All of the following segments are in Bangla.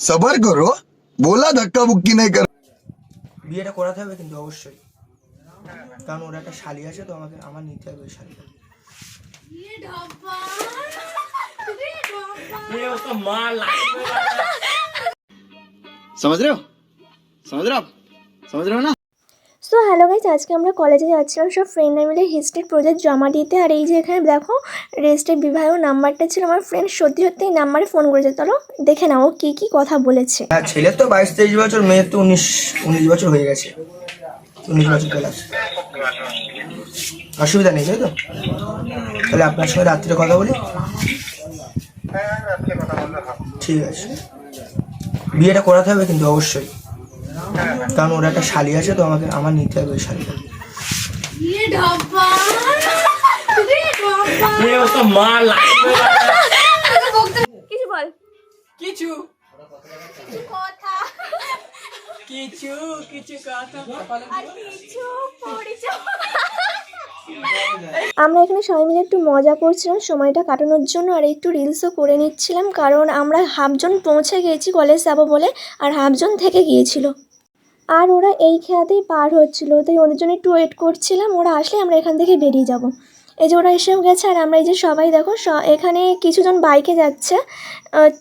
सबर करो बोला धक्का मुक्की नहीं कर বিয়েটা করাতে হবে কিন্তু অবশ্যই, কারণ ওর একটা শালি আছে তো আমাকে আমার নিতে হবে ওই শালিটা। समझ रहे हो समझ रहे हो ना। সো হ্যালো গাইজ, আজকে আমরা কলেজে যাচ্ছিলাম সব ফ্রেন্ডরা মিলে হিস্ট্রির প্রজেক্ট জমা দিতে। আর এই যে এখানে দেখো রেজিস্ট্রির বিবাহ নাম্বারটা ছিল, আমার ফ্রেন্ড সত্যি সত্যি এই নাম্বারে ফোন করেছে। চলো দেখে নাও কি কি কথা বলেছে। হ্যাঁ, ছেলের তো 22-23 বছর, মেয়ের তো 19 বছর হয়ে গেছে। 19 বছর ক্লাস, অসুবিধা নেই তাই তো? তাহলে আপনার সঙ্গে রাত্রে কথা বলি। ঠিক আছে, বিয়েটা করাতে হবে কিন্তু অবশ্যই, কারণ ওর একটা শালি আছে তো আমাকে আমার নিতে হবে ওই শালিটা। কিছু বল, কিছু কথা কিছু কিছু কথা। আমরা এখানে সবাই মিলে একটু মজা করছিলাম সময়টা কাটানোর জন্য, আর একটু রিলসও করে নিচ্ছিলাম, কারণ আমরা হাফজন পৌঁছে গিয়েছি কলেজ যাবো বলে, আর হাফজন থেকে গিয়েছিল। আর ওরা এই খেয়াতেই পার হচ্ছিলো, তাই ওদের জন্য একটু ওয়েট করছিলাম। ওরা আসলে আমরা এখান থেকে বেরিয়ে যাব। এই যে ওরা এসেও গেছে, আর আমরা এই যে সবাই দেখো এখানে কিছুজন বাইকে যাচ্ছে,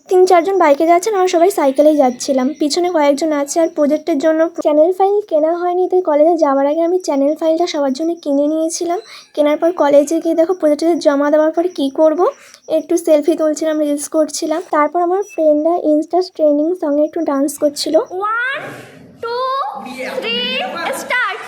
3-4 জন বাইকে যাচ্ছেন, আমরা সবাই সাইকেলেই যাচ্ছিলাম। পিছনে কয়েকজন আছে। আর প্রজেক্টের জন্য চ্যানেল ফাইল কেনা হয়নি, তাই কলেজে যাওয়ার আগে আমি চ্যানেল ফাইলটা সবার জন্য কিনে নিয়েছিলাম। কেনার পর কলেজে গিয়ে দেখো প্রজেক্টে জমা দেওয়ার পর কী করব, একটু সেলফি তুলছিলাম, রিলস করছিলাম। তারপর আমার ফ্রেন্ডরা ইনস্টা ট্রেন্ডিং সঙ্গে একটু ডান্স করছিল। 1 2 3 স্টার্ট।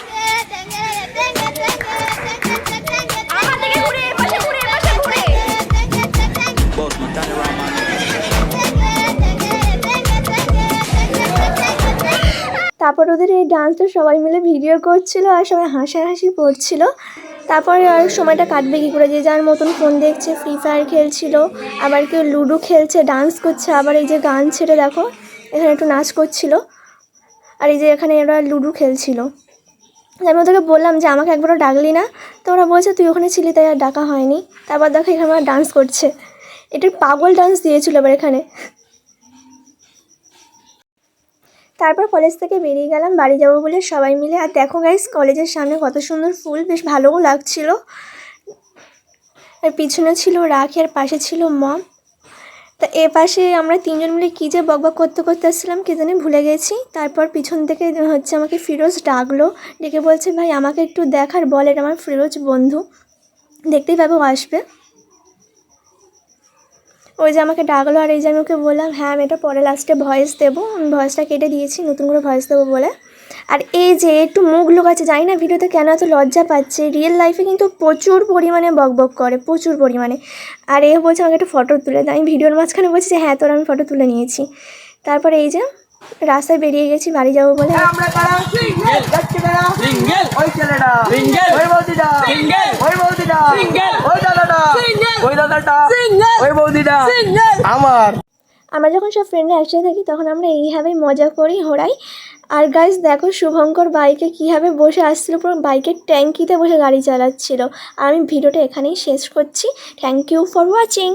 তারপর ওদের এই ডান্সটা সবাই মিলে ভিডিও করছিল, আর সবাই হাসাহাসি করছিল। তারপরে আর সময়টা কাটবে কী করে, যে যার মতন ফোন দেখছে, ফ্রি ফায়ার খেলছিল, আবার কেউ লুডো খেলছে, ডান্স করছে, আবার এই যে গান ছেড়ে দেখো এখানে একটু নাচ করছিল। আর এই যে এখানে ওরা লুডো খেলছিল। আমি ওদেরকে বললাম যে আমাকে একবারও ডাকলি না, তো ওরা বলছে তুই ওখানে ছিলি তাই আর ডাকা হয়নি। তারপর দেখো এখানে ওরা ডান্স করছে, এটা পাগল ডান্স দিয়েছিল এবার এখানে। তারপর কলেজ থেকে বেরিয়ে গেলাম বাড়ি যাবো বলে সবাই মিলে। আর দেখো গাইস কলেজের সামনে কত সুন্দর ফুল, বেশ ভালোও লাগছিল। আর পিছনে ছিল রাখি, আর পাশে ছিল মম। তা এ পাশে আমরা 3 জন মিলে কী যে বকবক করতে করতে আসছিলাম কে জানি ভুলে গেছি। তারপর পিছন থেকে হচ্ছে আমাকে ফিরোজ ডাকলো, ডেকে বলছে ভাই আমাকে একটু দেখ আর বল এটা আমার ফিরোজ বন্ধু, দেখতেই পাবো আসবে। ওই যে আমাকে ডাকলো, আর এই যে আমি ওকে বললাম হ্যাঁ আমি এটা পরে লাস্টে ভয়েস দেবো, আমি ভয়েসটা কেটে দিয়েছি নতুন করে ভয়েস দেবো বলে। আর এই যে একটু মুখ লুকাচ্ছে, জানি না ভিডিওতে কেন এত লজ্জা পাচ্ছে, রিয়েল লাইফে কিন্তু প্রচুর পরিমাণে বকবক করে, প্রচুর পরিমাণে। আর এ বলছে আমাকে একটা ফটো তুলে দেয়, আমি ভিডিওর মাঝখানে বলছি যে হ্যাঁ তোর আমি ফটো তুলে নিয়েছি। তারপরে এই যে রাস্তায় বেরিয়ে গেছি বাড়ি যাবো বলে। আমরা যখন সব ফ্রেন্ডরা একসাথে থাকি তখন আমরা এইভাবেই মজা করি, ঘোরাই। আর গাইস দেখো শুভঙ্কর বাইকে কীভাবে বসে আসছিলো, পুরো বাইকের ট্যাঙ্কিতে বসে গাড়ি চালাচ্ছিল। আর আমি ভিডিওটা এখানেই শেষ করছি। Thank you for watching.